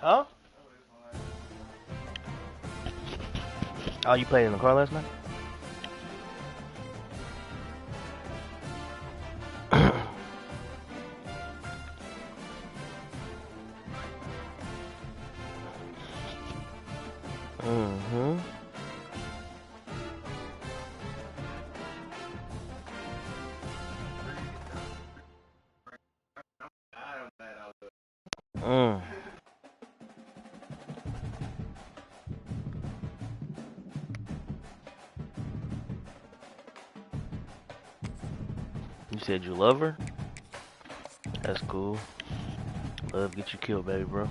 Huh? Oh, you played in the car last night? Mm-hmm. Mm. You said you love her? That's cool. Love get you killed, baby, bro.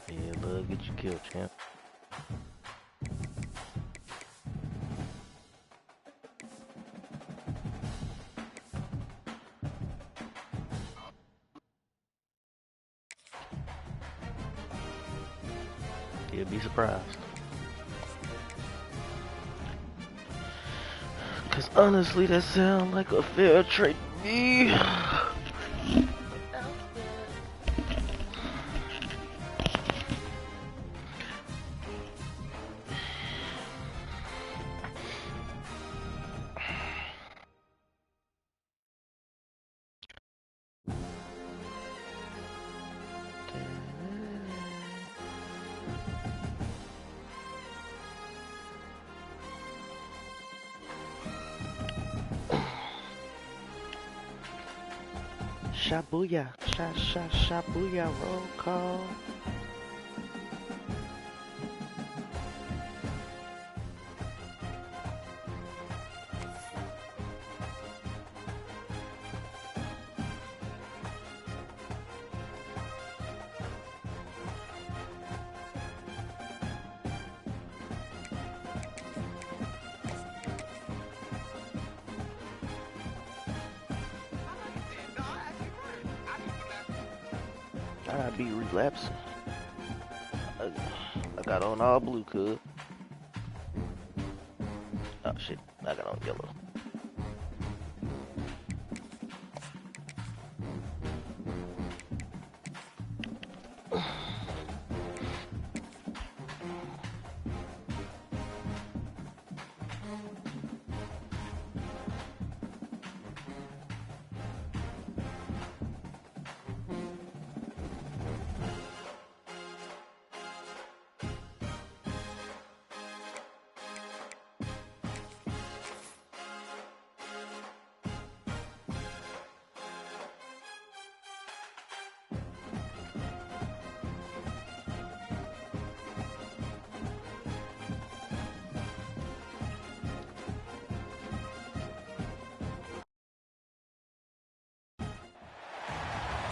Yeah, love get you killed, champ. You'll be surprised. Cause honestly, that sound like a fair trade to me. Shabuya, shabuya, roll call. I be relapsing. I got on all blue, cuz. Oh shit, I got on yellow.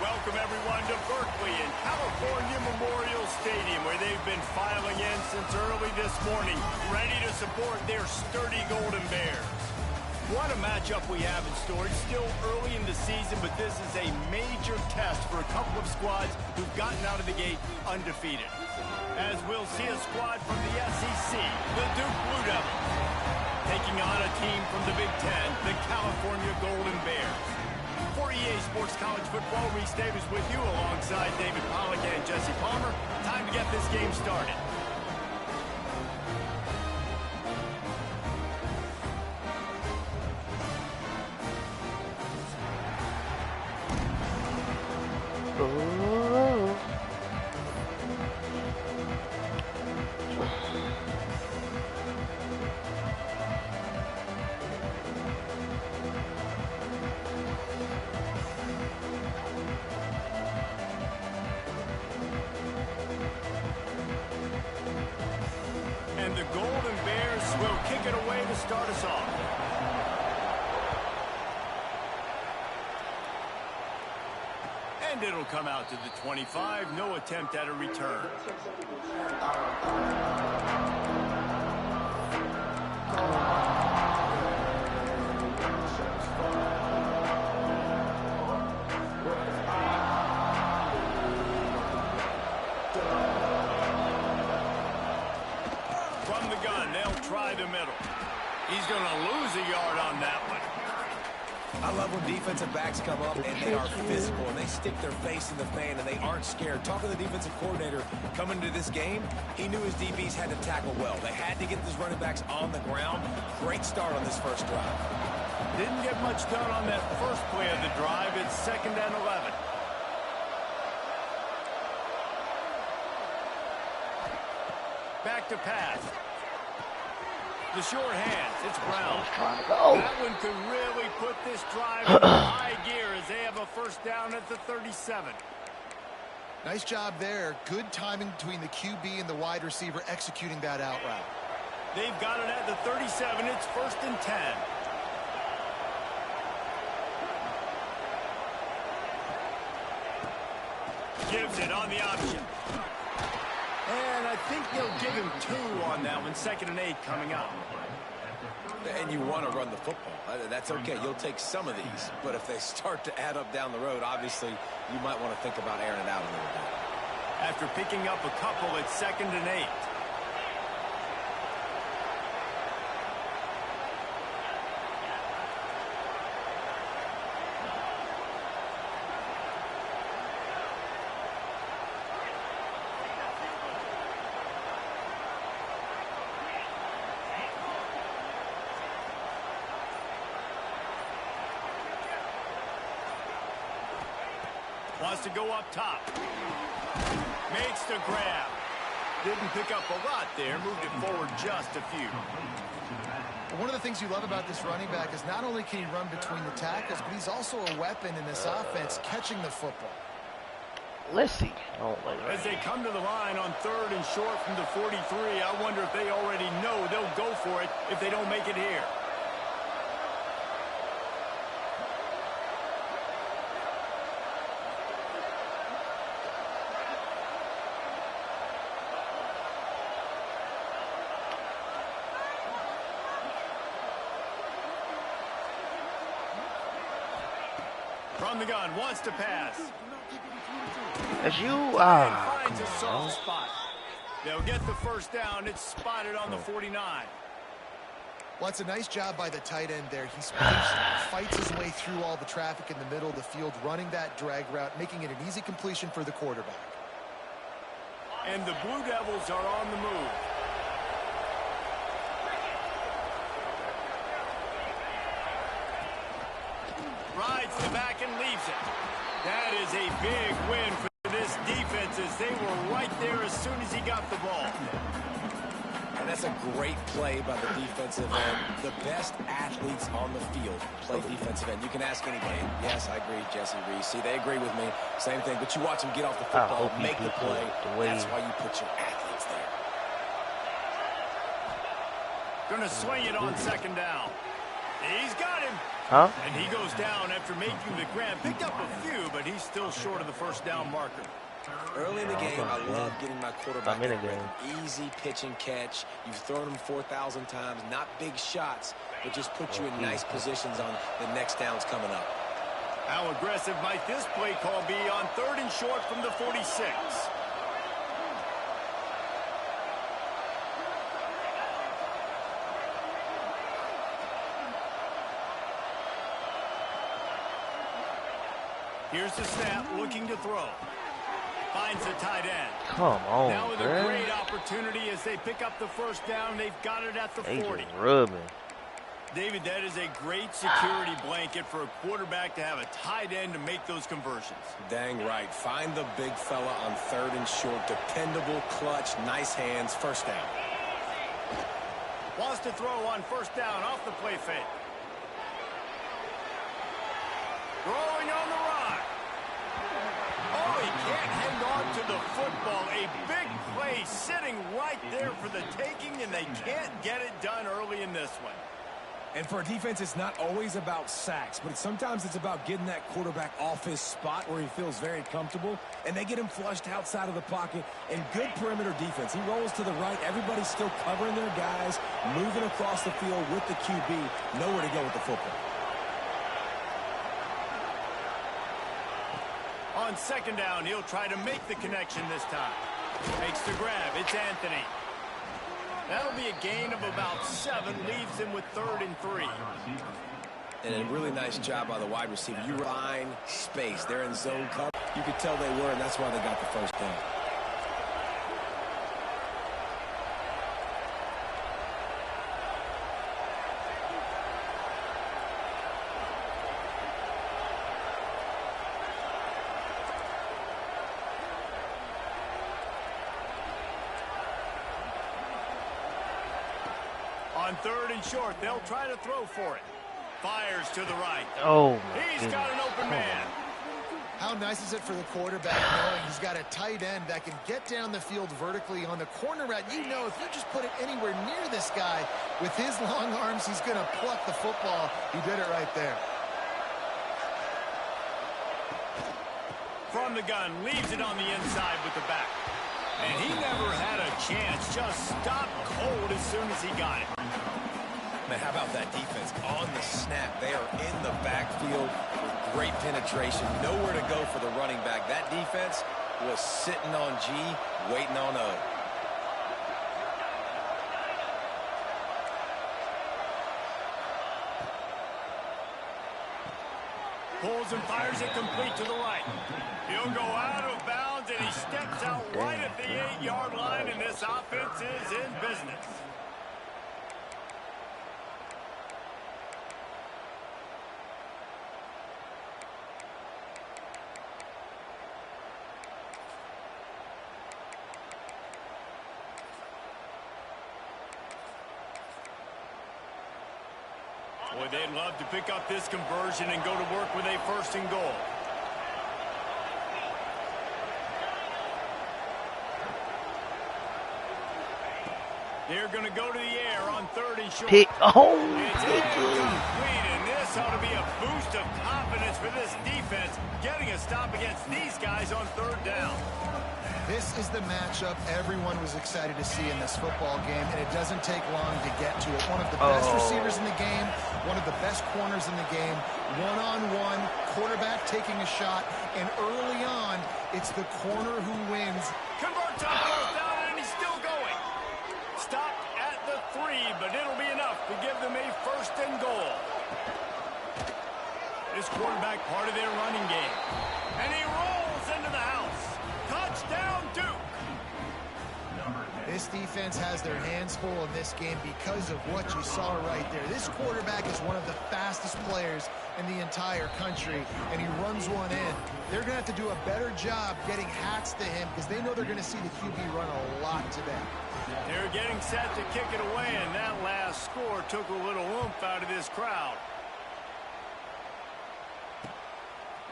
Welcome everyone to Berkeley and California Memorial Stadium, where they've been filing in since early this morning, ready to support their sturdy Golden Bears. What a matchup we have in store. It's still early in the season, but this is a major test for a couple of squads who've gotten out of the gate undefeated. As we'll see a squad from the SEC, the Duke Blue Devils, taking on a team from the Big Ten, the California Golden Bears. For EA Sports College Football, Reese Davis with you alongside David Pollack and Jesse Palmer. Time to get this game started. And the Golden Bears will kick it away to start us off. And it'll come out to the 25. No attempt at a return. From the gun, they'll try the middle. He's going to lose a yard on that one. I love when defensive backs come up and they are physical and they stick their face in the fan and they aren't scared. Talking to the defensive coordinator coming into this game, he knew his DBs had to tackle well. They had to get these running backs on the ground. Great start on this first drive. Didn't get much done on that first play of the drive. It's 2nd and 11. Back to pass. The short hands. It's Brown. That one could really put this drive in high gear as they have a first down at the 37. Nice job there. Good timing between the QB and the wide receiver executing that out route. They've got it at the 37. It's 1st and 10. Gives it on the option. And I think they'll give him 2 on that one. 2nd and 8 coming up. And you want to run the football. That's okay. You'll take some of these. But if they start to add up down the road, obviously, you might want to think about airing it out a little bit. After picking up a couple, it's 2nd and 8. Wants to go up top. Makes the grab. Didn't pick up a lot there. Moved it forward just a few. One of the things you love about this running back is not only can he run between the tackles, but he's also a weapon in this offense catching the football. Let's see. Oh, as they come to the line on 3rd and short from the 43, I wonder if they already know they'll go for it if they don't make it here. From the gun, wants to pass. As you finds a soft spot. They'll get the first down. It's spotted on the 49. Well, it's a nice job by the tight end there. He fights his way through all the traffic in the middle of the field, running that drag route, making it an easy completion for the quarterback. And the Blue Devils are on the move. Rides the back and leaves it. That is a big win for this defense as they were right there as soon as he got the ball. And that's a great play by the defensive end. The best athletes on the field play defensive end. You can ask anybody. Yes, I agree, Jesse Reese. See, they agree with me. Same thing. But you watch them get off the football, make the play. That's why you put your athletes there. Going to swing it on 2nd down. He's got him. Huh? And he goes down after making the grab. Picked up a few, but he's still short of the first down marker. Early in the game, I love getting my quarterback in easy pitch and catch. You've thrown him 4,000 times. Not big shots, but just put you in nice positions on the next downs coming up. How aggressive might this play call be on 3rd and short from the 46? Here's the snap, looking to throw. Finds the tight end. Come on, now with a great opportunity as they pick up the first down. They've got it at the 40. David, that is a great security blanket for a quarterback to have a tight end to make those conversions. Dang right. Find the big fella on 3rd and short. Dependable, clutch, nice hands, first down. Wants to throw on first down off the play fake. Throwing on the run. Oh, he can't hang on to the football. A big play sitting right there for the taking, and they can't get it done early in this one. And for a defense, it's not always about sacks, but sometimes it's about getting that quarterback off his spot where he feels very comfortable, and they get him flushed outside of the pocket. And good perimeter defense. He rolls to the right. Everybody's still covering their guys, moving across the field with the QB. Nowhere to go with the football. On 2nd down, he'll try to make the connection this time. Makes the grab. It's Anthony. That'll be a gain of about 7. Leaves him with 3rd and 3. And a really nice job by the wide receiver. You find space. They're in zone cover. You could tell they were, and that's why they got the first down. On 3rd and short, they'll try to throw for it. Fires to the right. Oh, my He's goodness. got an open man. How nice is it for the quarterback knowing he's got a tight end that can get down the field vertically on the corner route? You know, if you just put it anywhere near this guy with his long arms, he's going to pluck the football. He did it right there. From the gun, leaves it on the inside with the back. And he never had a chance. Just stopped cold as soon as he got it. Man, how about that defense on the snap? They are in the backfield with great penetration. Nowhere to go for the running back. That defense was sitting on G, waiting on O. Pulls and fires it complete to the right. He'll go out of bounds, and he steps out right at the 8-yard line, and this offense is in business. Boy, they'd love to pick up this conversion and go to work with a 1st and goal. They're going to go to the air on 3rd and short. Oh, It's incomplete, and this ought to be a boost of confidence for this defense, getting a stop against these guys on 3rd down. This is the matchup everyone was excited to see in this football game, and it doesn't take long to get to it. One of the best receivers in the game, one of the best corners in the game, one-on-one, quarterback taking a shot, and early on, it's the corner who wins. Converts on 4th down, and he's still going. Stopped at the 3, but it'll be enough to give them a 1st and goal. This quarterback part of their running game. And he rolls into the house. Touchdown, Duke. This defense has their hands full in this game because of what you saw right there. This quarterback is one of the fastest players in the entire country, and he runs one in. They're going to have to do a better job getting hats to him because they know they're going to see the QB run a lot today. They're getting set to kick it away, and that last score took a little oomph out of this crowd.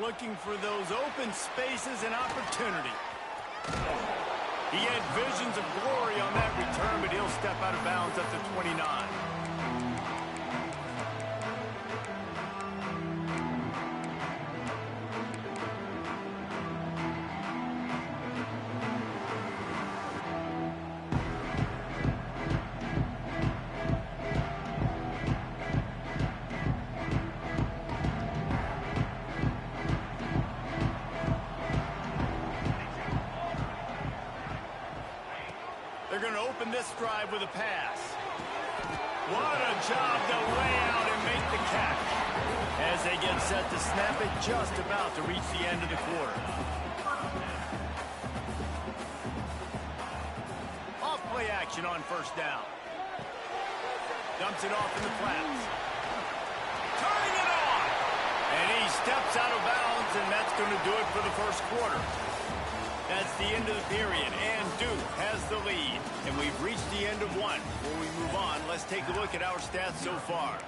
Looking for those open spaces and opportunity. He had visions of glory on that return, but he'll step out of bounds at the 29. They're going to open this drive with a pass. What a job to lay out and make the catch. As they get set to snap it, just about to reach the end of the quarter. Off play action on 1st down. Dumps it off in the flats. Turning it on. And he steps out of bounds, and that's going to do it for the 1st quarter. That's the end of the period, and Duke has the lead. And we've reached the end of one. Before we move on, let's take a look at our stats so far.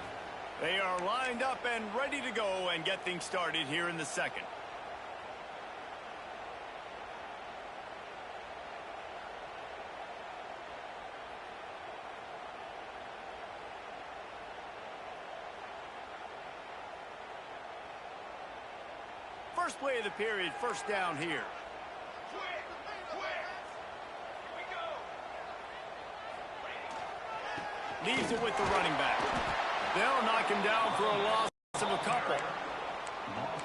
They are lined up and ready to go and get things started here in the 2nd. First play of the period, 1st down here. Leaves it with the running back. They'll knock him down for a loss of a couple.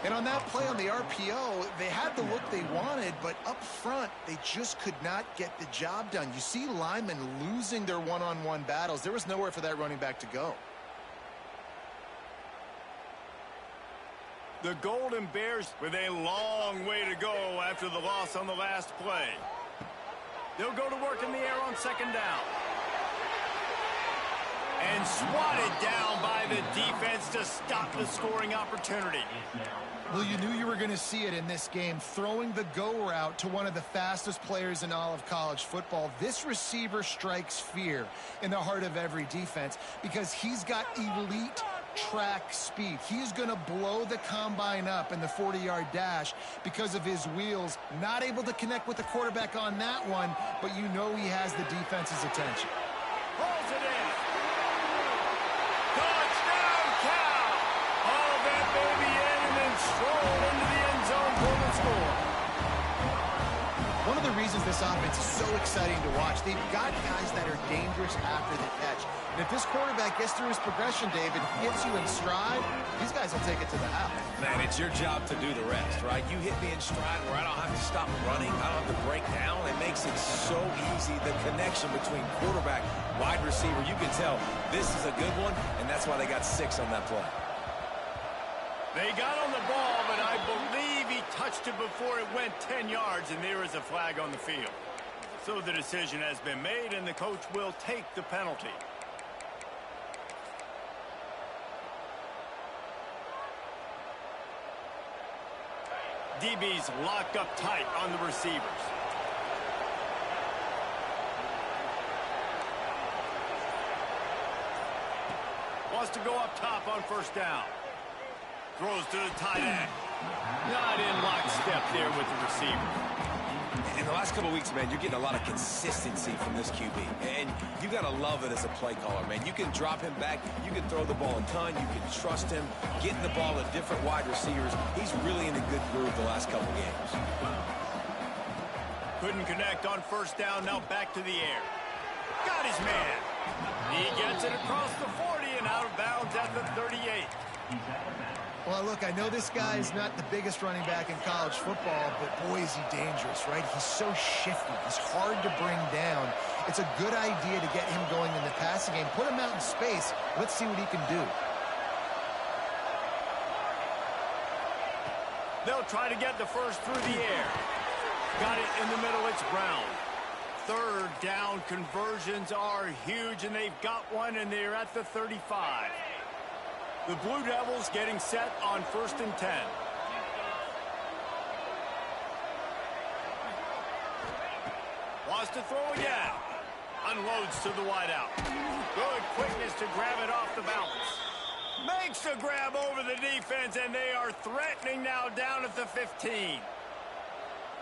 And on that play on the RPO, they had the look they wanted, but up front, they just could not get the job done. You see linemen losing their one-on-one battles. There was nowhere for that running back to go. The Golden Bears with a long way to go after the loss on the last play. They'll go to work in the air on second down. And swatted down by the defense to stop the scoring opportunity. Well, you knew you were going to see it in this game, throwing the go route to one of the fastest players in all of college football. This receiver strikes fear in the heart of every defense because he's got elite track speed. He's going to blow the combine up in the 40-yard dash because of his wheels. Not able to connect with the quarterback on that one, but you know he has the defense's attention. Pulls it in. Touchdown, Cal! Haul that baby in and then stroll into the end zone for the score. One of the reasons this offense is so exciting to watch, they've got guys that are dangerous after the catch. And if this quarterback gets through his progression, David, gets you in stride, these guys will take it to the house. Man, it's your job to do the rest, right? You hit me in stride where I don't have to stop running. I don't have to break down. It makes it so easy. The connection between quarterback, wide receiver, you can tell this is a good one, and that's why they got 6 on that play. They got on the ball, but I believe he touched it before it went 10 yards, and there is a flag on the field. So the decision has been made, and the coach will take the penalty. DB's locked up tight on the receivers. Wants to go up top on first down. Throws to the tight end. Not in lockstep there with the receiver. In the last couple of weeks, man, you're getting a lot of consistency from this QB. And you got to love it as a play caller, man. You can drop him back. You can throw the ball a ton. You can trust him. Getting the ball to different wide receivers. He's really in a good groove the last couple of games. Couldn't connect on first down. Now back to the air. Got his man. He gets it across the 40 and out of bounds at the 38. Well, look, I know this guy is not the biggest running back in college football, but boy, is he dangerous, right? He's so shifty. He's hard to bring down. It's a good idea to get him going in the passing game. Put him out in space. Let's see what he can do. They'll try to get the first through the air. Got it in the middle. It's Brown. Third down conversions are huge, and they've got one, and they're at the 35. The Blue Devils getting set on 1st and 10. Wants to throw again. Unloads to the wideout. Good quickness to grab it off the balance. Makes a grab over the defense, and they are threatening now down at the 15.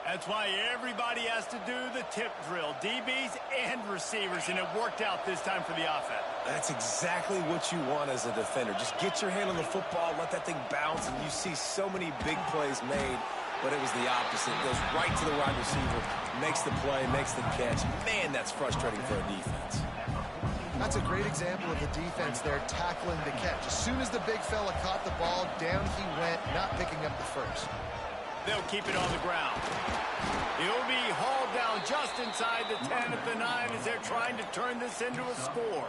That's why everybody has to do the tip drill, DBs and receivers, and it worked out this time for the offense. That's exactly what you want as a defender. Just get your hand on the football, let that thing bounce, and you see so many big plays made, but it was the opposite. It goes right to the wide receiver, makes the play, makes the catch. Man, that's frustrating for a defense. That's a great example of the defense there tackling the catch. As soon as the big fella caught the ball, down he went, not picking up the first. They'll keep it on the ground. He'll be hauled down just inside the 10 at the 9 as they're trying to turn this into a score.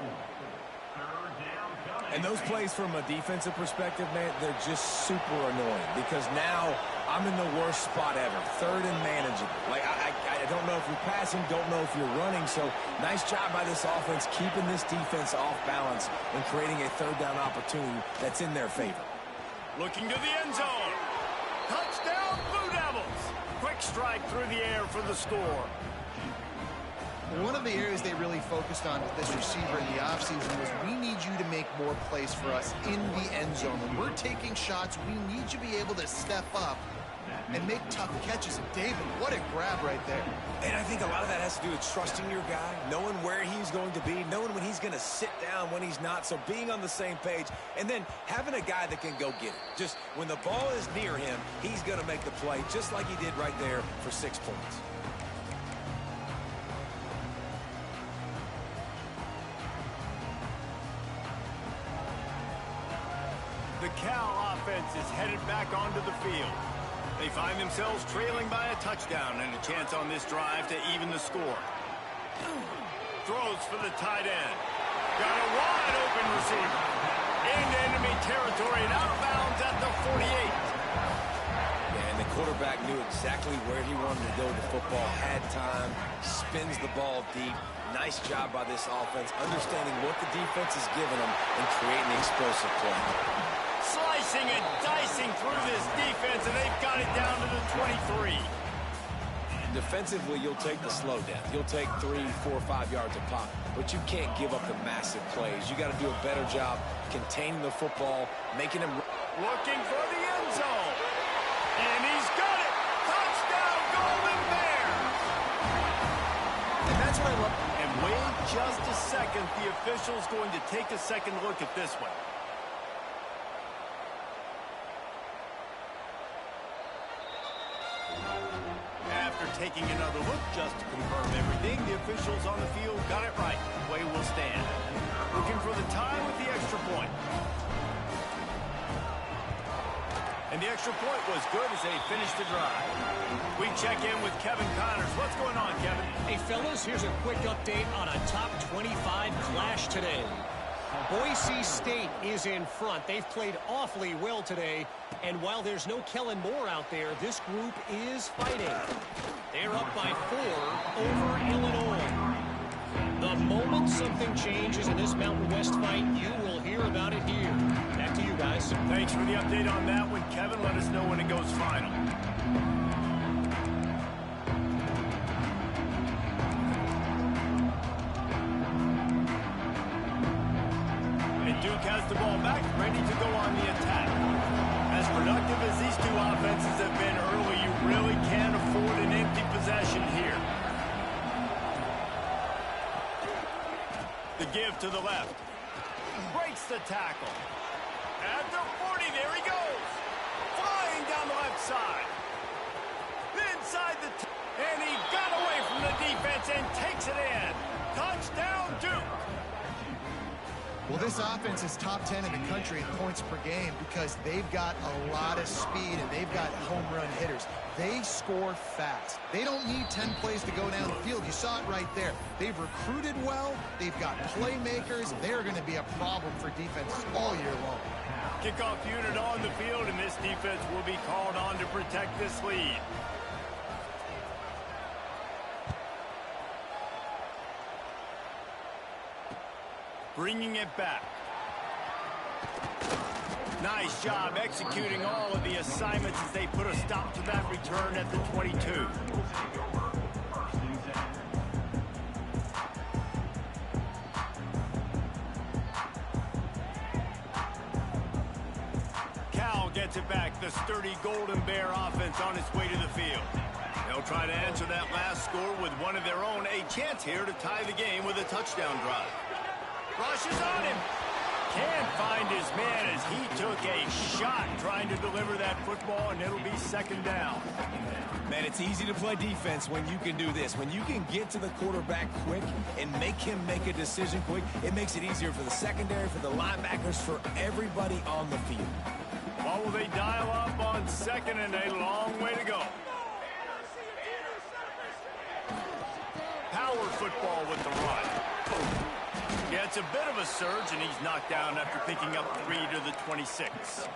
And those plays from a defensive perspective, man, they're just super annoying because now I'm in the worst spot ever. Third and manageable. Like, I don't know if you're passing, don't know if you're running. So nice job by this offense keeping this defense off balance and creating a third down opportunity that's in their favor. Looking to the end zone. Touchdown, Blue Devils. Quick strike through the air for the score. One of the areas they really focused on with this receiver in the offseason was we need you to make more plays for us in the end zone. When we're taking shots, we need you to be able to step up and make tough catches. And David, what a grab right there. And I think a lot of that has to do with trusting your guy, knowing where he's going to be, knowing when he's going to sit down, when he's not, so being on the same page, and then having a guy that can go get it. Just when the ball is near him, he's going to make the play, just like he did right there for 6 points. The Cal offense is headed back onto the field. They find themselves trailing by a touchdown and a chance on this drive to even the score. Throws for the tight end. Got a wide open receiver. Into enemy territory and out of bounds at the 48. Knew exactly where he wanted to go with the football, had time, spins the ball deep. Nice job by this offense, understanding what the defense is giving them and creating the explosive play. Slicing and dicing through this defense, and they've got it down to the 23. Defensively, you'll take the slow death. You'll take 3, 4, 5 yards a pop, but you can't give up the massive plays. You got to do a better job containing the football, making him looking for the end zone. And he's got it. Touchdown, Golden Bears. And that's what I love. And wait just a second. The official's going to take a second look at this one. After taking another look just to confirm everything, the officials on the field got it right. Way will stand. Looking for the tie with the extra point. And the extra point was good as they finished the drive. We check in with Kevin Connors. What's going on, Kevin? Hey, fellas, here's a quick update on a top 25 clash today. Boise State is in front. They've played awfully well today. And while there's no Kellen Moore out there, this group is fighting. They're up by 4 over Illinois. The moment something changes in this Mountain West fight, you will hear about it here. Back to you guys. Thanks for the update on that one, Kevin. Let us know when it goes final. And Duke has the ball back, ready to go on the attack. As productive as these two offenses have been early, you really can't afford an empty possession here. The give to the left. Breaks the tackle. At the 40, there he goes. Flying down the left side. Inside the... and he got away from the defense and takes it in. Touchdown, Duke. Well, this offense is top 10 in the country in points per game because they've got a lot of speed and they've got home run hitters. They score fast. They don't need 10 plays to go down the field. You saw it right there. They've recruited well. They've got playmakers. They're going to be a problem for defenses all year long. Kickoff unit on the field, and this defense will be called on to protect this lead. Bringing it back. Nice job executing all of the assignments as they put a stop to that return at the 22. Cal gets it back. The sturdy Golden Bear offense on its way to the field. They'll try to answer that last score with one of their own. A chance here to tie the game with a touchdown drive. Rushes on him. Can't find his man as he took a shot trying to deliver that football, and it'll be second down. Man, it's easy to play defense when you can do this. When you can get to the quarterback quick and make him make a decision quick, it makes it easier for the secondary, for the linebackers, for everybody on the field. What will they dial up on second and a long way to go? Power football with the run. Yeah, it's a bit of a surge, and he's knocked down after picking up 3 to the 26.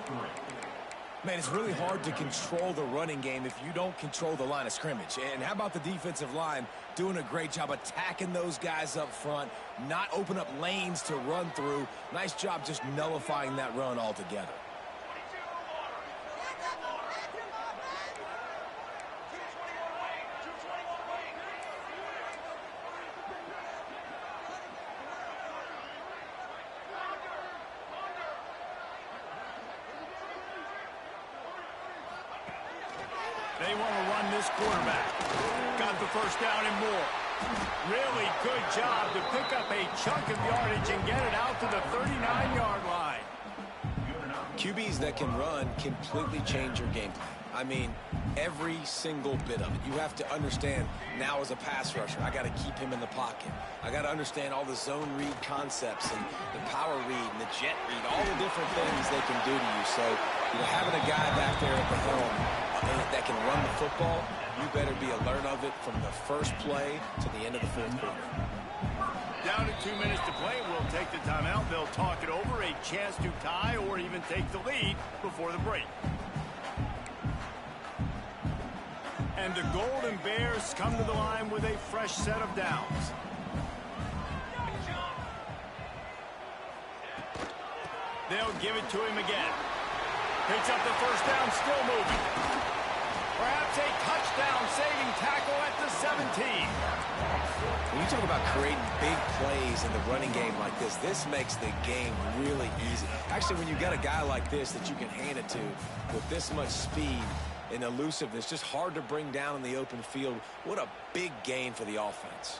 Man, it's really hard to control the running game if you don't control the line of scrimmage. And how about the defensive line doing a great job attacking those guys up front, not open up lanes to run through. Nice job just nullifying that run altogether. They want to run this quarterback. Got the first down and more. Really good job to pick up a chunk of yardage and get it out to the 39-yard line. QBs that can run completely change your game plan. I mean, every single bit of it. You have to understand now as a pass rusher, I got to keep him in the pocket. I got to understand all the zone read concepts and the power read and the jet read, all the different things they can do to you. So, having a guy back there at the helm that can run the football, you better be alert of it from the first play to the end of the fourth quarter. Down to 2 minutes to play. We'll take the timeout. They'll talk it over. A chance to tie or even take the lead before the break. And the Golden Bears come to the line with a fresh set of downs. They'll give it to him again. Picks up the first down, still moving. Perhaps a touchdown-saving tackle at the 17. When you talk about creating big plays in the running game like this makes the game really easy. Actually, when you got a guy like this that you can hand it to with this much speed and elusiveness, just hard to bring down in the open field. What a big gain for the offense.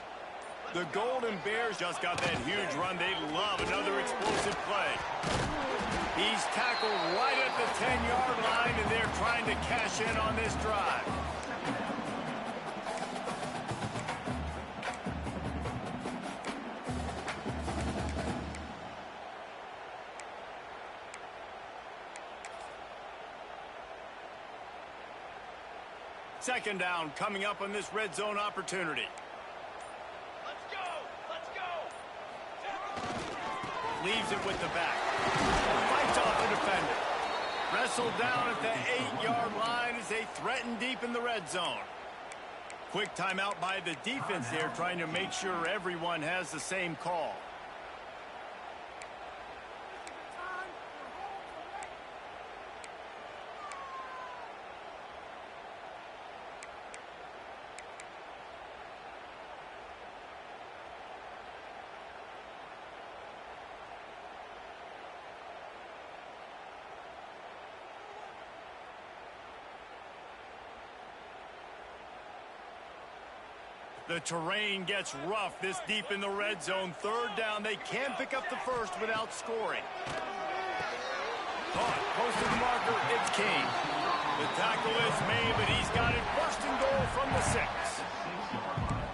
The Golden Bears just got that huge run. They love another explosive play. He's tackled right at the 10-yard line, and they're trying to cash in on this drive. Second down coming up on this red zone opportunity. Let's go! Let's go! Leaves it with the back. Fights off the defender. Wrestled down at the 8-yard line as they threaten deep in the red zone. Quick timeout by the defense there, trying to make sure everyone has the same call. The terrain gets rough this deep in the red zone. Third down, they can pick up the first without scoring. Caught, close to the marker, it's King. The tackle is made, but he's got it first and goal from the 6.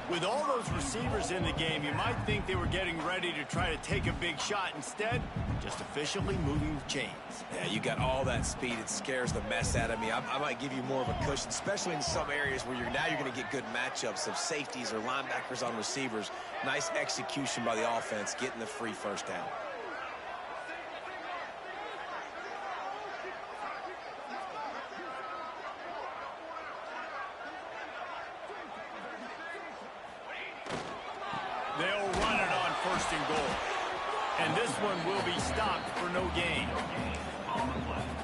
With all those receivers in the game, you might think they were getting ready to try to take a big shot. Instead, just efficiently moving the chains. Yeah, you got all that speed. It scares the mess out of me. I might give you more of a cushion, especially in some areas where you're going to get good matchups of safeties or linebackers on receivers. Nice execution by the offense, getting the free first down. They'll run it on first and goal. And this one will be stopped for no gain.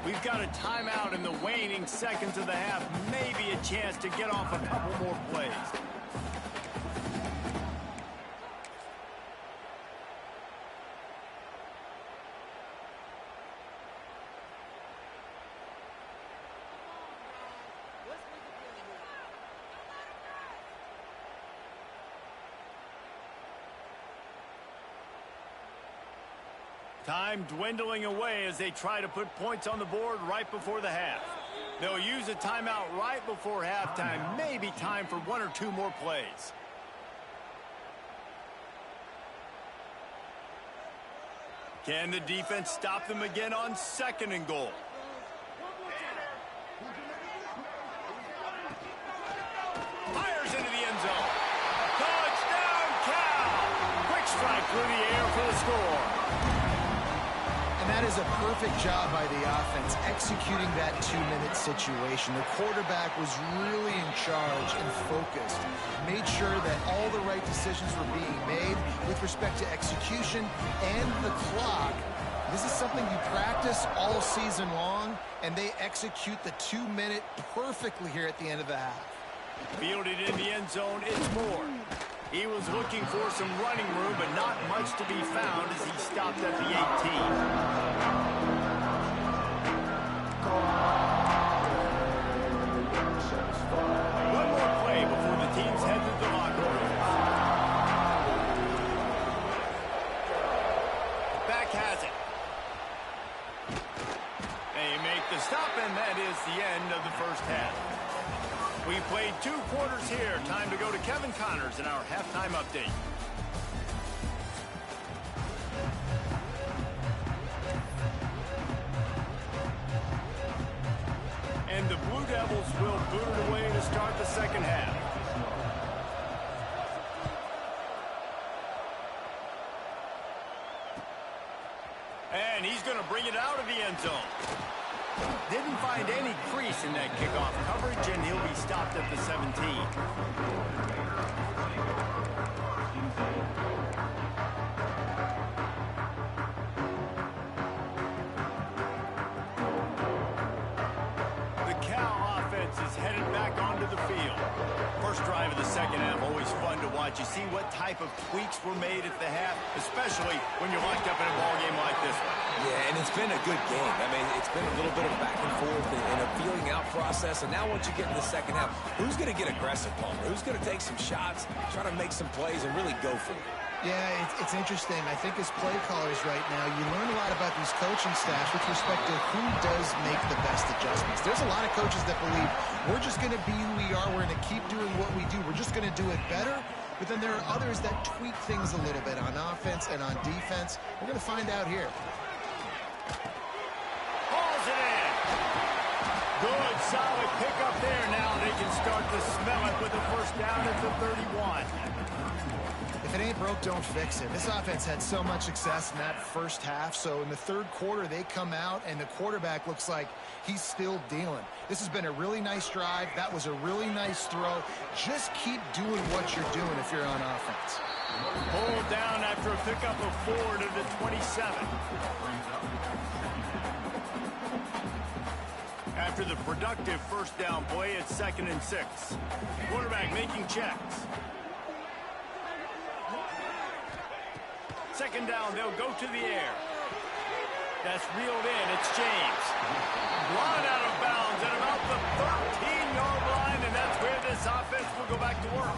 We've got a timeout in the waning seconds of the half. Maybe a chance to get off a couple more plays. Time dwindling away as they try to put points on the board right before the half. They'll use a timeout right before halftime. Maybe time for 1 or 2 more plays. Can the defense stop them again on second and goal? Fires into the end zone. Touchdown, Cal! Quick strike through the air for the score. And that is a perfect job by the offense, executing that 2-minute situation. The quarterback was really in charge and focused. Made sure that all the right decisions were being made with respect to execution and the clock. This is something you practice all season long, and they execute the 2-minute perfectly here at the end of the half. Fielded in the end zone, it's Moore. He was looking for some running room, but not much to be found as he stopped at the 18. One more play before the teams head to the locker room. Back has it. They make the stop, and that is the end of the first half. We played 2 quarters here. Time to go to Kevin Connors in our halftime update. And the Blue Devils will boot it away to start the second half. And he's going to bring it out of the end zone. Didn't find any crease chasing that kickoff coverage, and he'll be stopped at the 17. Is headed back onto the field. First drive of the second half, always fun to watch. You see what type of tweaks were made at the half, especially when you're locked up in a ball game like this one. Yeah, and it's been a good game. I mean, it's been a little bit of back and forth and a feeling out process. And now once you get in the second half, who's going to get aggressive, Palmer? Who's going to take some shots, try to make some plays, and really go for it? Yeah, it's interesting. I think as play callers right now, you learn a lot about these coaching staffs with respect to who does make the best adjustments. There's a lot of coaches that believe we're just going to be who we are. We're going to keep doing what we do. We're just going to do it better. But then there are others that tweak things a little bit on offense and on defense. We're going to find out here. Hauls it in. Good, solid pickup there. Now they can start to smell it with a first down at the 31. If it ain't broke, don't fix it. This offense had so much success in that first half, so in the third quarter, they come out, and the quarterback looks like he's still dealing. This has been a really nice drive. That was a really nice throw. Just keep doing what you're doing if you're on offense. Pulled down after a pickup of 4 to the 27. After the productive first down play, it's 2nd and 6. Quarterback making checks. Second down, they'll go to the air. That's reeled in. It's James. Run out of bounds at about the 13-yard line, and that's where this offense will go back to work.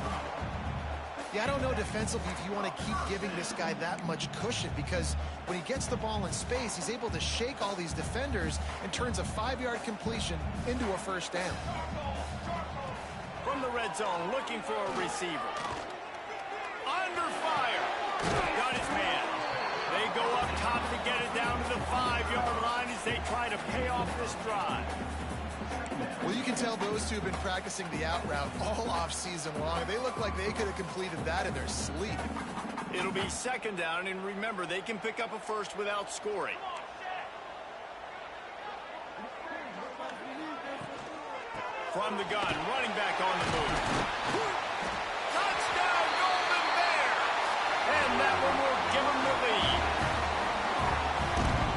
Yeah, I don't know defensively if you want to keep giving this guy that much cushion, because when he gets the ball in space, he's able to shake all these defenders and turns a 5-yard completion into a first down. From the red zone, looking for a receiver. Under fire. Got his man. They go up top to get it down to the 5-yard line as they try to pay off this drive. Well, you can tell those two have been practicing the out route all off season long. They look like they could have completed that in their sleep. It'll be second down, and remember, they can pick up a first without scoring. From the gun, running back on the move. Touchdown, Golden Bears! And that one will give them the lead.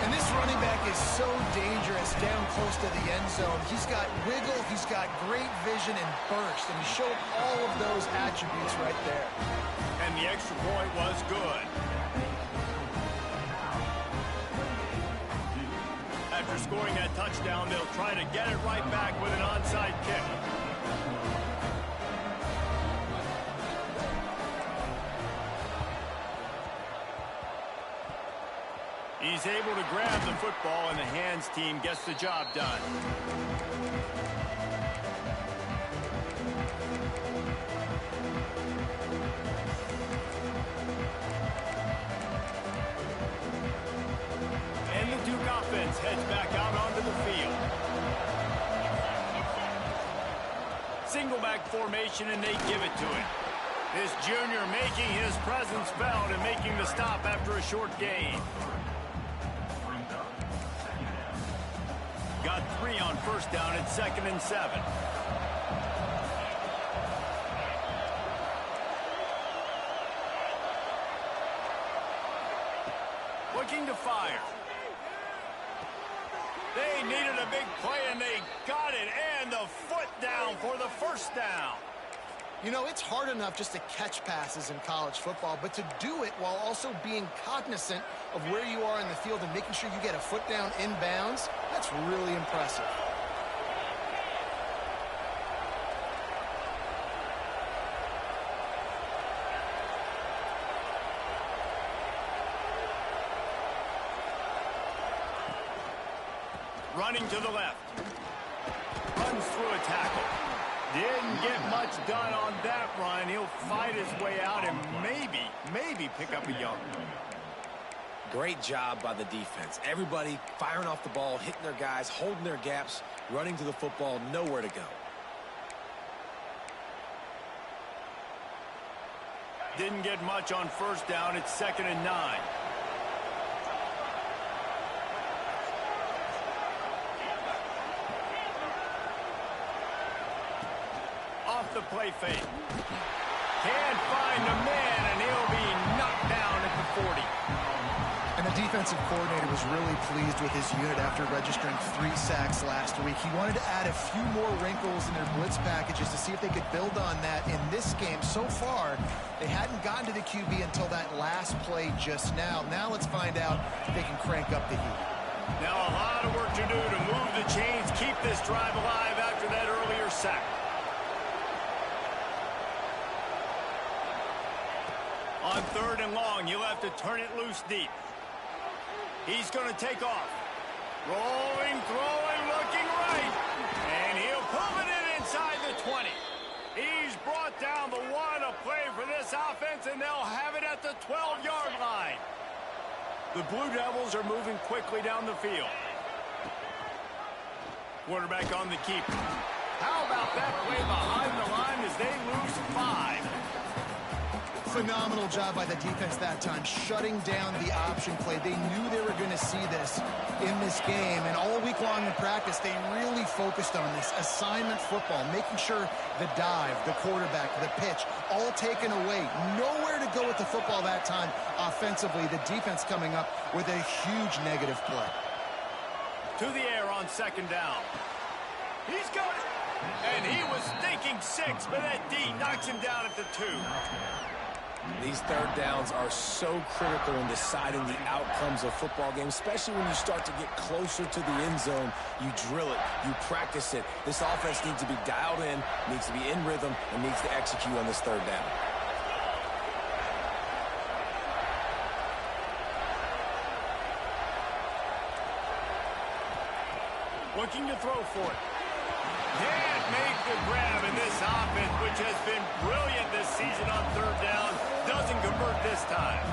And this running back is so dangerous down close to the end zone. He's got wiggle, he's got great vision and burst, and he showed all of those attributes right there. And the extra point was good. After scoring that touchdown, they'll try to get it right back with an onside kick. He's able to grab the football, and the hands team gets the job done. And the Duke offense heads back out onto the field. Single back formation, and they give it to him. This junior making his presence felt and making the stop after a short gain. Got 3 on first down at 2nd and 7. Looking to fire. They needed a big play, and they got it, and the foot down for the first down. You know, it's hard enough just to catch passes in college football, but to do it while also being cognizant of where you are in the field and making sure you get a foot down inbounds, that's really impressive. Running to the left. Runs through a tackle. Didn't get much done on that run. He'll fight his way out and maybe pick up a yard. Great job by the defense. Everybody firing off the ball, hitting their guys, holding their gaps, running to the football, nowhere to go. Didn't get much on first down. It's 2nd and 9. the play fake. Can't find the man, and he'll be knocked down at the 40. And the defensive coordinator was really pleased with his unit after registering 3 sacks last week. He wanted to add a few more wrinkles in their blitz packages to see if they could build on that in this game. So far, they hadn't gotten to the QB until that last play just now. Now let's find out if they can crank up the heat. Now a lot of work to do to move the chains, keep this drive alive after that earlier sack. On 3rd and long, you'll have to turn it loose deep. He's going to take off. Rolling, throwing, looking right. And he'll pull it in inside the 20. He's brought down the 1, a play for this offense, and they'll have it at the 12-yard line. The Blue Devils are moving quickly down the field. Quarterback on the keeper. How about that play behind the line as they lose 5? Phenomenal job by the defense that time, shutting down the option play. They knew they were going to see this in this game, and all week long in practice, they really focused on this assignment football, making sure the dive, the quarterback, the pitch, all taken away. Nowhere to go with the football that time offensively. The defense coming up with a huge negative play. To the air on 2nd down. He's got it. And he was thinking 6, but that D knocks him down at the 2. These 3rd downs are so critical in deciding the outcomes of football games, especially when you start to get closer to the end zone. You drill it, you practice it. This offense needs to be dialed in, needs to be in rhythm, and needs to execute on this 3rd down. Looking to throw for it. Can't make the grab, in this offense, which has been brilliant this season on 3rd down, doesn't convert this time.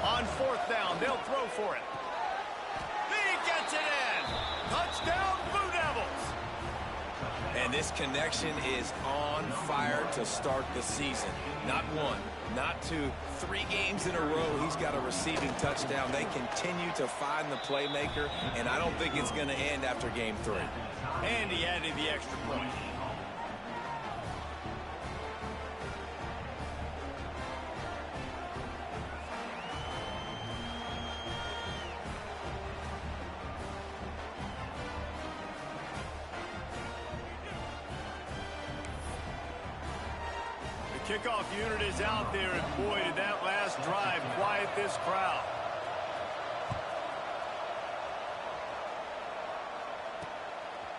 On 4th down, they'll throw for it. He gets it in. Touchdown, Blue Devils. And this connection is on fire to start the season. Not 1, not 2, 3 games in a row he's got a receiving touchdown. They continue to find the playmaker, and I don't think it's going to end after game 3. And he added the extra point. Kickoff unit is out there, and boy, did that last drive quiet this crowd.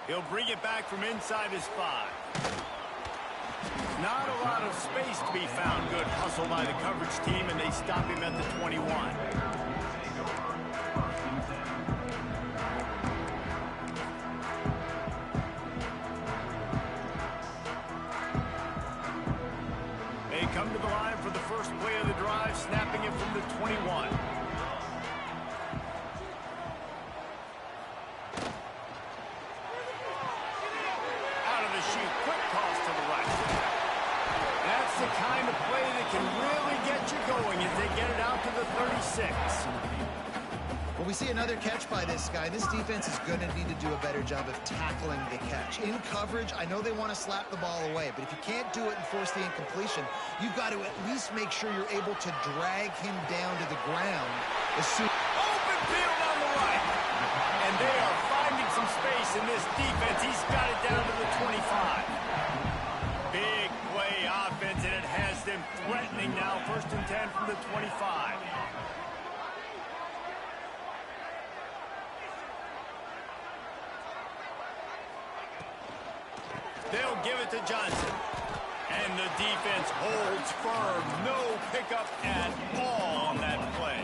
He'll bring it back from inside his 5. Not a lot of space to be found. Good hustle by the coverage team, and they stop him at the 21. Come to the line for the first play of the drive, snapping it from the 21. Out of the chute, quick toss to the right. That's the kind of play that can really get you going as they get it out to the 36. Well, we see another catch by this guy. This defense is going to need to do a better job of tackling the catch. In coverage, I know they want to slap the ball away, but if you can't do it and force the incompletion, you've got to at least make sure you're able to drag him down to the ground as soon. Open field on the right. And they are finding some space in this defense. He's got it down to the 25. Big play offense, and it has them threatening now. 1st and 10 from the 25. They'll give it to Johnson. And the defense holds firm. No pickup at all on that play.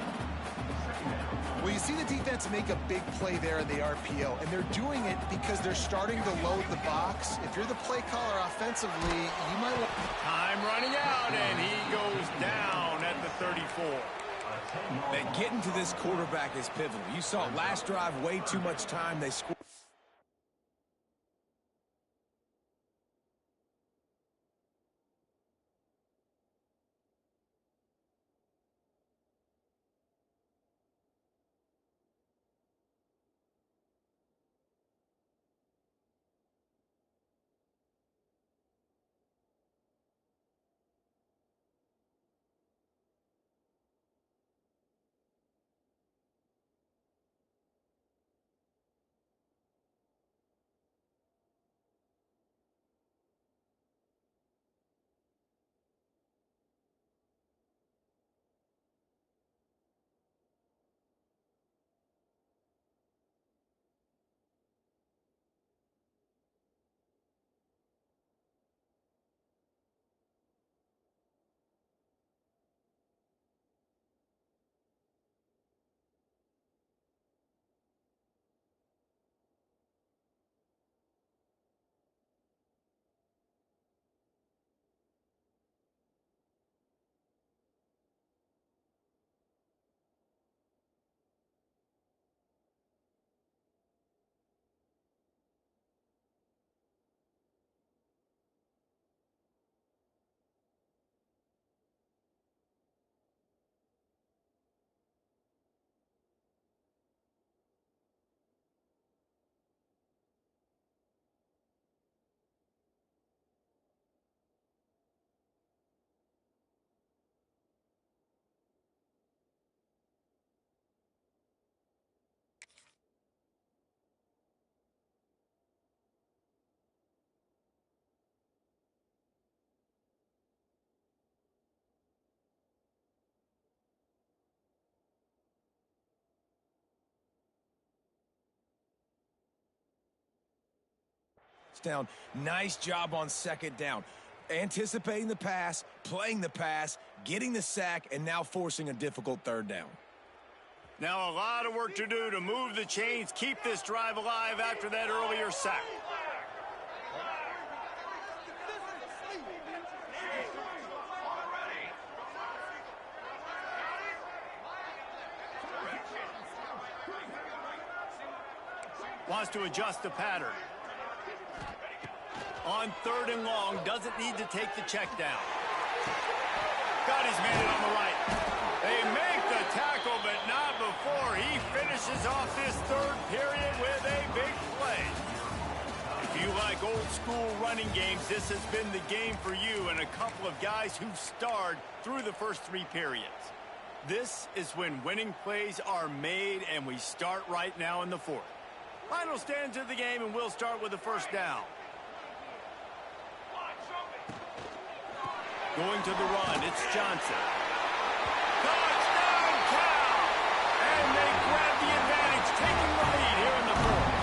Well, you see the defense make a big play there in the RPO, and they're doing it because they're starting to load the box. If you're the play caller offensively, you might want... Time running out, and he goes down at the 34. Man, getting to this quarterback is pivotal. You saw last drive, way too much time. They scored. Down. Nice job on second down. Anticipating the pass, playing the pass, getting the sack, and now forcing a difficult third down. Now a lot of work to do to move the chains, keep this drive alive after that earlier sack. Wants to adjust the pattern. On third and long, doesn't need to take the check down. Got his man on the right. They make the tackle, but not before he finishes off this third period with a big play. If you like old school running games, this has been the game for you and a couple of guys who starred through the first 3 periods. This is when winning plays are made, and we start right now in the 4th. Final stands of the game, and we'll start with the first down. Going to the run, it's Johnson. Touchdown, Cal! And they grab the advantage, taking the lead here in the 4th.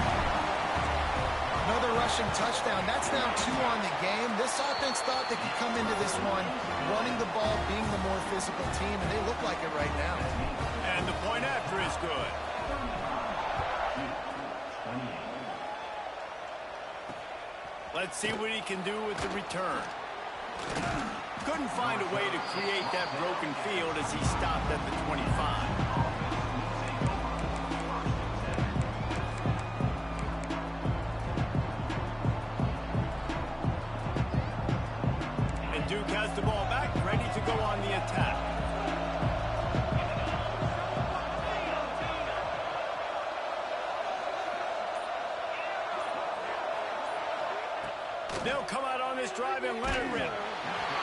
Another rushing touchdown. That's now 2 on the game. This offense thought they could come into this one running the ball, being the more physical team, and they look like it right now. And the point after is good. Let's see what he can do with the return. Couldn't find a way to create that broken field as he stopped at the 25. And Duke has the ball back, ready to go on the attack. They'll come out on this drive and let it rip.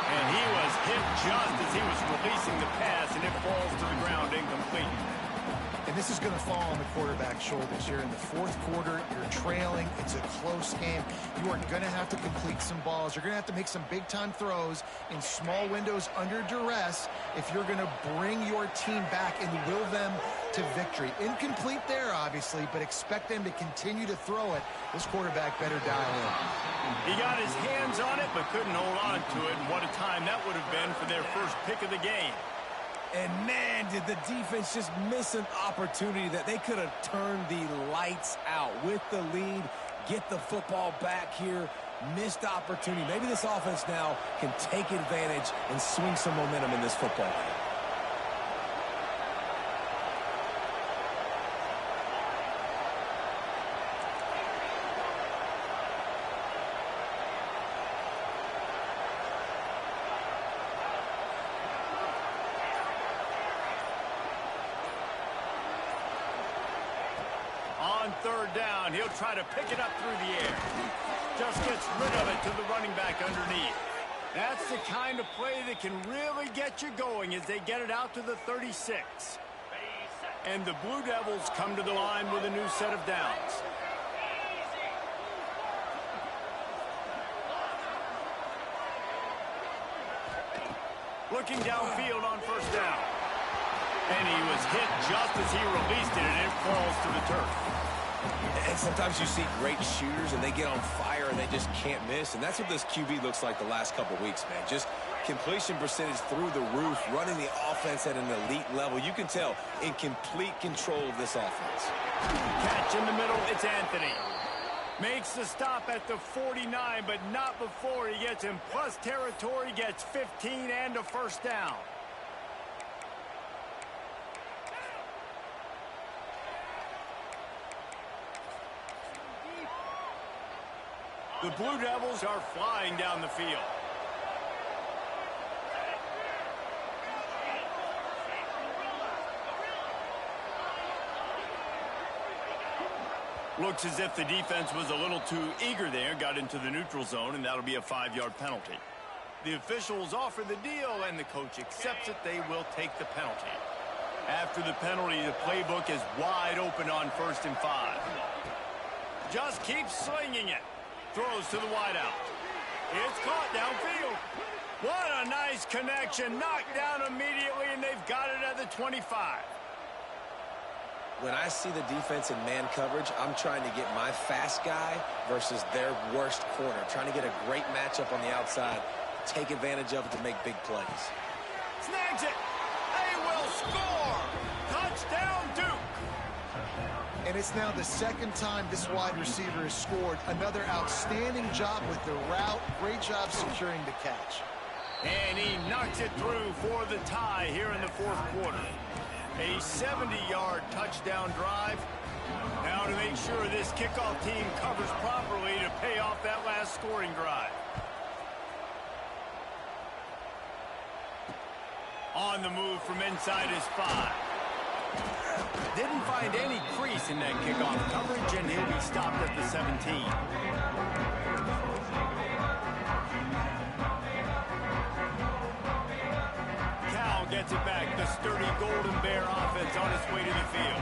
And he was hit just as he was releasing the pass, and it falls to the ground incomplete. And this is going to fall on the quarterback's shoulders here in the 4th quarter. You're trailing. It's a close game. You are going to have to complete some balls. You're going to have to make some big-time throws in small windows under duress if you're going to bring your team back and will them to victory. Incomplete there, obviously, but expect them to continue to throw it. This quarterback better dial in. He got his hands on it, but couldn't hold on to it. And what a time that would have been for their first pick of the game. And man, did the defense just miss an opportunity that they could have turned the lights out with the lead, get the football back here. Missed opportunity. Maybe this offense now can take advantage and swing some momentum in this football game. On third down, he'll try to pick it up through the air. Just gets rid of it to the running back underneath. That's the kind of play that can really get you going as they get it out to the 36. And the Blue Devils come to the line with a new set of downs. Looking downfield on first down. And he was hit just as he released it, and it falls to the turf. And sometimes you see great shooters, and they get on fire, and they just can't miss. And that's what this QB looks like the last couple weeks, man. Just completion percentage through the roof, running the offense at an elite level. You can tell in complete control of this offense. Catch in the middle, it's Anthony. Makes the stop at the 49, but not before he gets in plus territory, gets 15 and a first down. The Blue Devils are flying down the field. Looks as if the defense was a little too eager there, got into the neutral zone, and that'll be a 5-yard penalty. The officials offer the deal, and the coach accepts it. They will take the penalty. After the penalty, the playbook is wide open on 1st and 5. Just keeps slinging it. Throws to the wideout. It's caught downfield. What a nice connection. Knocked down immediately, and they've got it at the 25. When I see the defense in man coverage, I'm trying to get my fast guy versus their worst corner. Trying to get a great matchup on the outside, take advantage of it to make big plays. Snags it. They will score. Touchdown, Duke. And it's now the second time this wide receiver has scored. Another outstanding job with the route. Great job securing the catch. And he knocks it through for the tie here in the fourth quarter. A 70-yard touchdown drive. Now to make sure this kickoff team covers properly to pay off that last scoring drive. On the move from inside his 5. Didn't find any crease in that kickoff coverage, and he'll be stopped at the 17. Gets it back. The sturdy Golden Bear offense on its way to the field.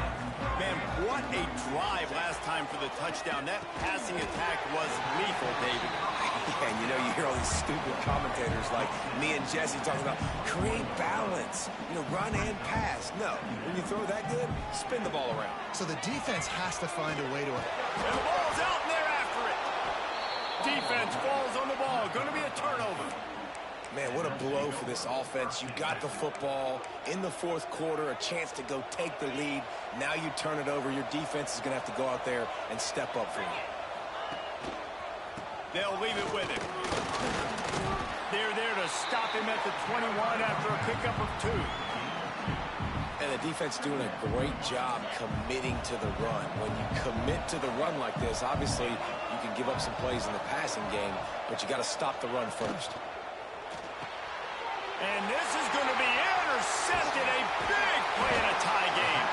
Man, what a drive last time for the touchdown. That passing attack was lethal, David. Yeah, and you know, you hear all these stupid commentators like me and Jesse talking about create balance, run and pass. No, when you throw that good, spin the ball around. So the defense has to find a way to it. And the ball's out, and they're after it. Defense falls on the ball. Going to be a turnover. Man, what a blow for this offense. You got the football in the fourth quarter, a chance to go take the lead. Now you turn it over. Your defense is going to have to go out there and step up for you. They'll leave it with him. They're there to stop him at the 21 after a pickup of 2. And the defense doing a great job committing to the run. When you commit to the run like this, obviously you can give up some plays in the passing game, but you got to stop the run first. And this is going to be intercepted. A big play in a tie game.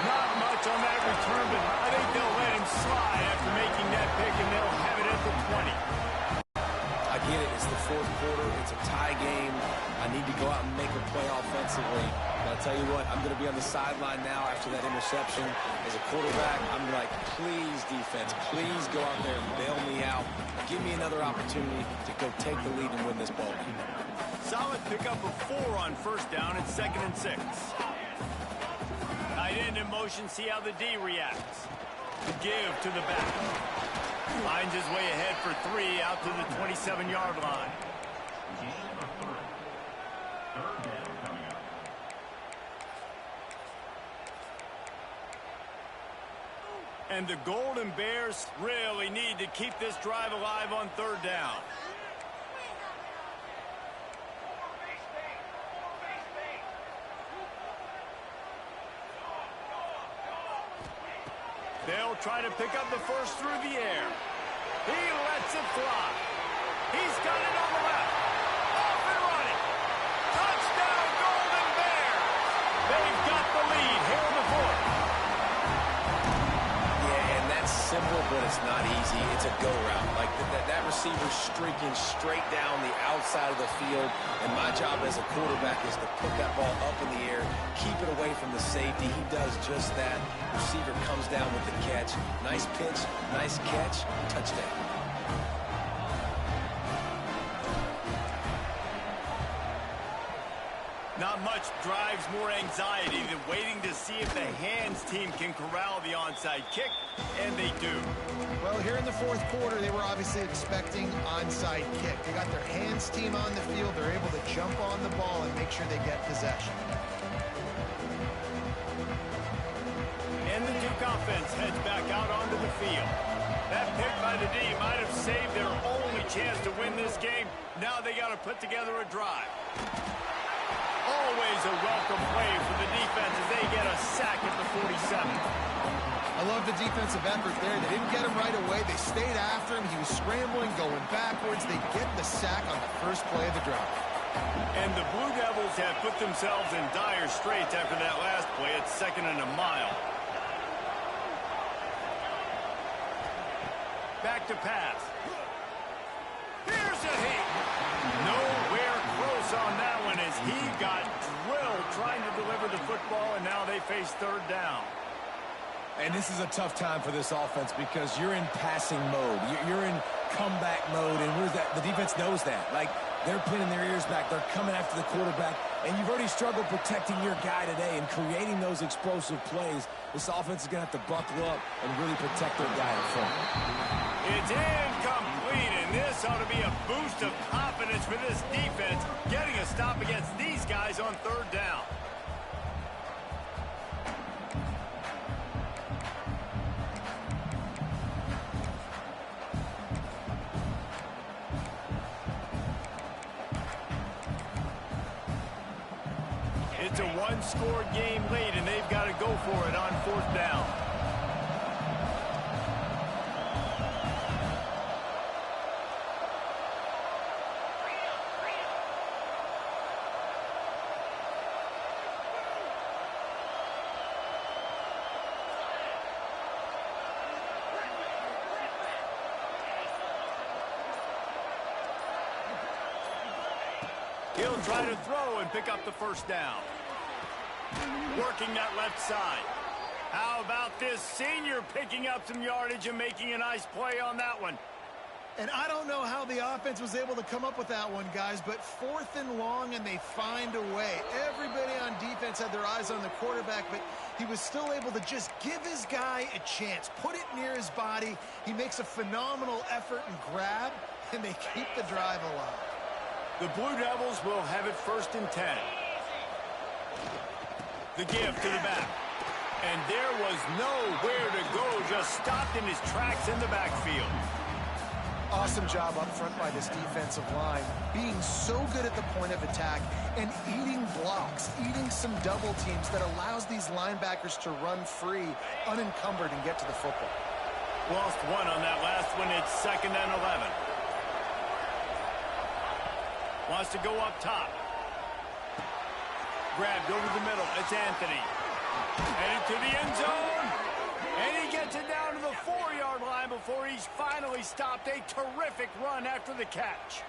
Not much on that return, but I think they'll let him slide after making that pick, and they'll have it at the 20. I get it. It's the fourth quarter. It's a tie game. I need to go out and make a play offensively. But I'll tell you what, I'm going to be on the sideline now after that interception. As a quarterback, I'm like, please, defense, please go out there and bail me out. Give me another opportunity to go take the lead and win this ball game. Solid pickup of 4 on first down and 2nd and 6. Tight end in motion, see how the D reacts. The give to the back. Finds his way ahead for 3 out to the 27-yard line. And the Golden Bears really need to keep this drive alive on 3rd down. They'll try to pick up the first through the air. He lets it fly. He's got it on the left. Off and running. Touchdown, Golden Bears. They've got the lead here in the 4th. Yeah, and that's simple, but it's not easy. It's a go route. Like that receiver's streaking straight down the outside of the field, and my job as a quarterback is to put that ball up in the air, keep it away from the safety. He does just that. Receiver comes down with the catch. Nice pitch, nice catch, touchdown. Not much drives more anxiety than waiting to see if the hands team can corral the onside kick, and they do. Well, here in the fourth quarter, they were obviously expecting onside kick. They got their hands team on the field. They're able to jump on the ball and make sure they get possession. And the Duke offense heads back out onto the field. That pick by the D might have saved their only chance to win this game. Now they got to put together a drive. Always a welcome play for the defense as they get a sack at the 47. I love the defensive effort there. They didn't get him right away. They stayed after him. He was scrambling, going backwards. They get the sack on the first play of the drive. And the Blue Devils have put themselves in dire straits after that last play. It's 2nd and a mile. Back to pass. Here's a hit. Nowhere close on that one as he got drilled trying to deliver the football, and now they face 3rd down. And this is a tough time for this offense because you're in passing mode. You're in comeback mode, and the defense knows that. Like, They're pinning their ears back. They're coming after the quarterback. And you've already struggled protecting your guy today and creating those explosive plays. This offense is going to have to buckle up and really protect their guy in front. It's incomplete, and this ought to be a boost of confidence for this defense, getting a stop against these guys on third down. It's a one-score game late, and they've got to go for it on fourth down. He'll try to throw and pick up the first down. Working that left side. How about this senior picking up some yardage and making a nice play on that one? And I don't know how the offense was able to come up with that one, guys, but 4th and long, and they find a way. Everybody on defense had their eyes on the quarterback, but he was still able to just give his guy a chance, put it near his body. He makes a phenomenal effort and grab, and they keep the drive alive. The Blue Devils will have it 1st and 10. The give to the back. And there was nowhere to go, just stopped in his tracks in the backfield. Awesome job up front by this defensive line, being so good at the point of attack and eating blocks, eating some double teams that allows these linebackers to run free, unencumbered, and get to the football. Lost one on that last one. It's 2nd and 11. Wants to go up top. Grabbed over the middle. It's Anthony. Headed to the end zone. And he gets it down to the 4-yard line before he's finally stopped. A terrific run after the catch.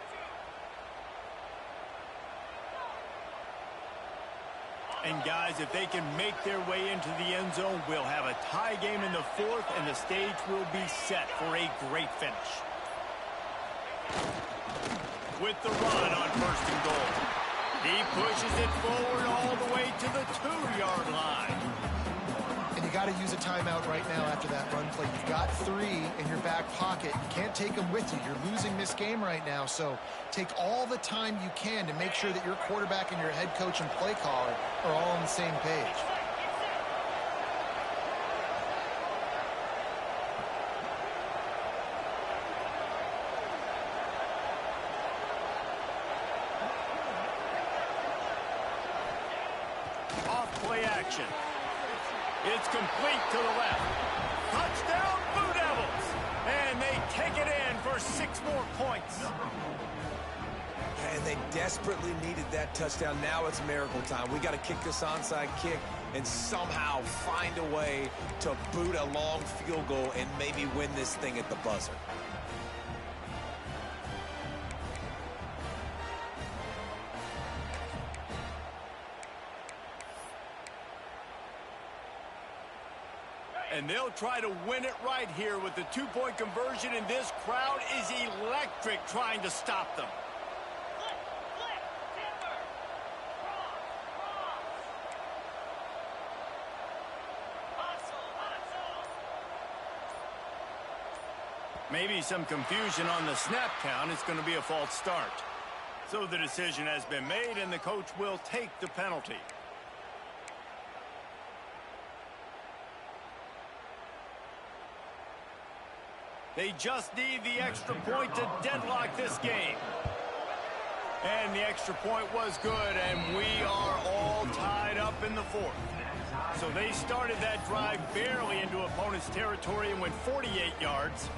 And guys, if they can make their way into the end zone, we'll have a tie game in the 4th, and the stage will be set for a great finish. With the run on 1st and goal. He pushes it forward all the way to the 2-yard line. And you got to use a timeout right now after that run play. You've got 3 in your back pocket. You can't take them with you. You're losing this game right now, so take all the time you can to make sure that your quarterback and your head coach and play caller are all on the same page. Action. It's complete to the left. Touchdown, Blue Devils! And they take it in for 6 more points. And they desperately needed that touchdown. Now it's miracle time. We got to kick this onside kick and somehow find a way to boot a long field goal and maybe win this thing at the buzzer. And they'll try to win it right here with the 2-point conversion, and this crowd is electric trying to stop them. Maybe some confusion on the snap count. It's going to be a false start. So the decision has been made, and the coach will take the penalty. They just need the extra point to deadlock this game. And the extra point was good, and we are all tied up in the 4th. So they started that drive barely into opponent's territory and went 48 yards.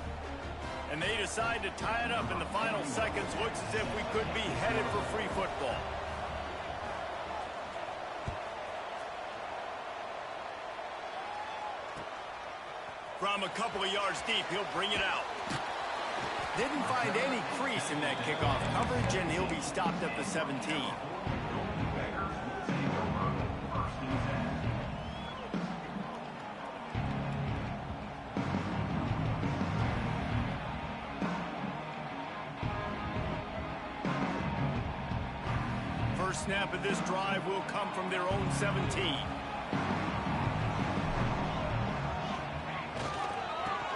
And they decide to tie it up in the final seconds. Looks as if we could be headed for free football. From a couple of yards deep, he'll bring it out. Didn't find any crease in that kickoff coverage, and he'll be stopped at the 17. first snap of this drive will come from their own 17.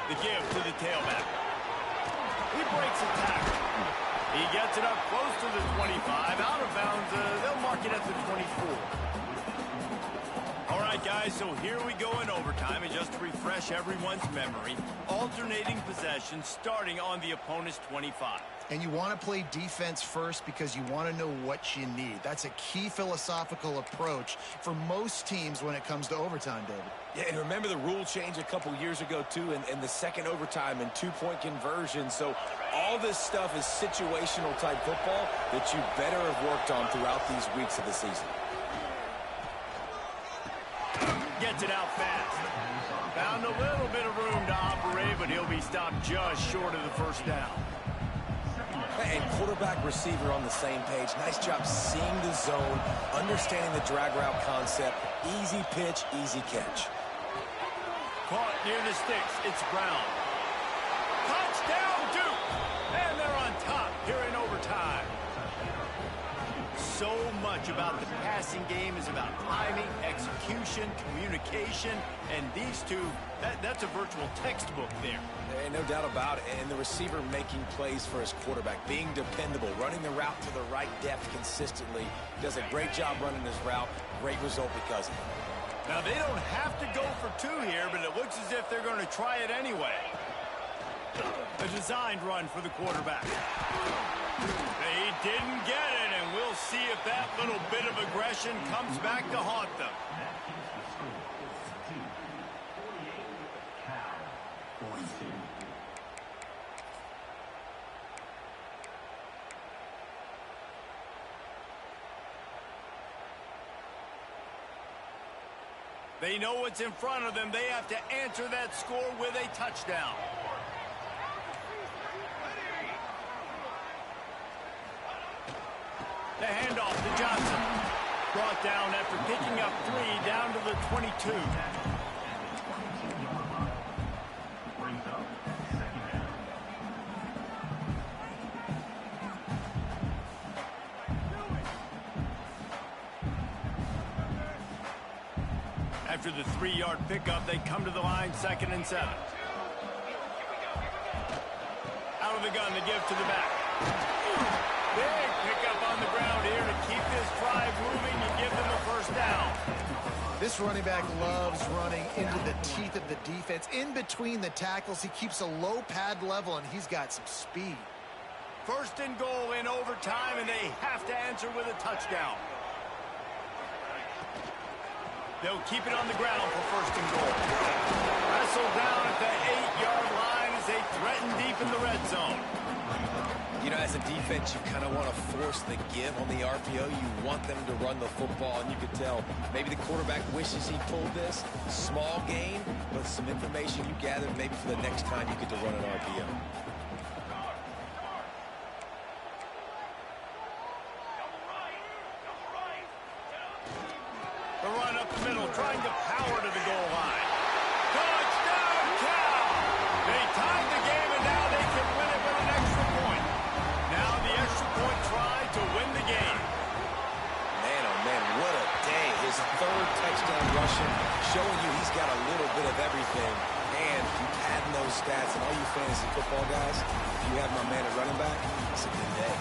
The give to the tailback. He breaks a tackle. He gets it up close to the 25. Out of bounds, they'll mark it at the 24. All right, guys, so here we go in overtime. And just to refresh everyone's memory, alternating possession starting on the opponent's 25. And you want to play defense first because you want to know what you need. That's a key philosophical approach for most teams when it comes to overtime, David. Yeah, and remember the rule change a couple years ago, too, and the second overtime and two-point conversion. So all this stuff is situational type football that you better have worked on throughout these weeks of the season. Gets it out fast. Found a little bit of room to operate, but he'll be stopped just short of the first down. And quarterback, receiver on the same page. Nice job seeing the zone, understanding the drag route concept. Easy pitch, easy catch. Caught near the sticks. It's Brown. Touchdown, Duke! And they're on top here in overtime. So much about the passing game is about timing, execution, communication, and these two, that's a virtual textbook there. No doubt about it. And the receiver making plays for his quarterback, being dependable, running the route to the right depth consistently. Does a great job running his route. Great result because of it. Now, they don't have to go for two here, but it looks as if they're going to try it anyway. A designed run for the quarterback. They didn't get it, and we'll see if that little bit of aggression comes back to haunt them. They know what's in front of them. They have to answer that score with a touchdown. The handoff to Johnson. Brought down after picking up 3 down to the 22. After the 3-yard pickup, they come to the line, 2nd and 7. Out of the gun, the give to the back. Big pickup on the ground here to keep this drive moving and give them a first down. This running back loves running into the teeth of the defense. In between the tackles, he keeps a low pad level, and he's got some speed. 1st and goal in overtime, and they have to answer with a touchdown. They'll keep it on the ground for 1st and goal. Wrestled down at the 8-yard line as they threaten deep in the red zone. You know, as a defense, you kind of want to force the give on the RPO. You want them to run the football, and you could tell maybe the quarterback wishes he pulled this. Small gain, but some information you gathered maybe for the next time you get to run an RPO. The run up the middle, trying to power to the goal line. Touchdown, Cal! They tied the game, and now they can win it with an extra point. Now the extra point try to win the game. Man, oh man, what a day. His 3rd touchdown rushing, showing you he's got a little bit of everything. And you add those stats, and all you fantasy football guys, if you have my man at running back, it's a good day.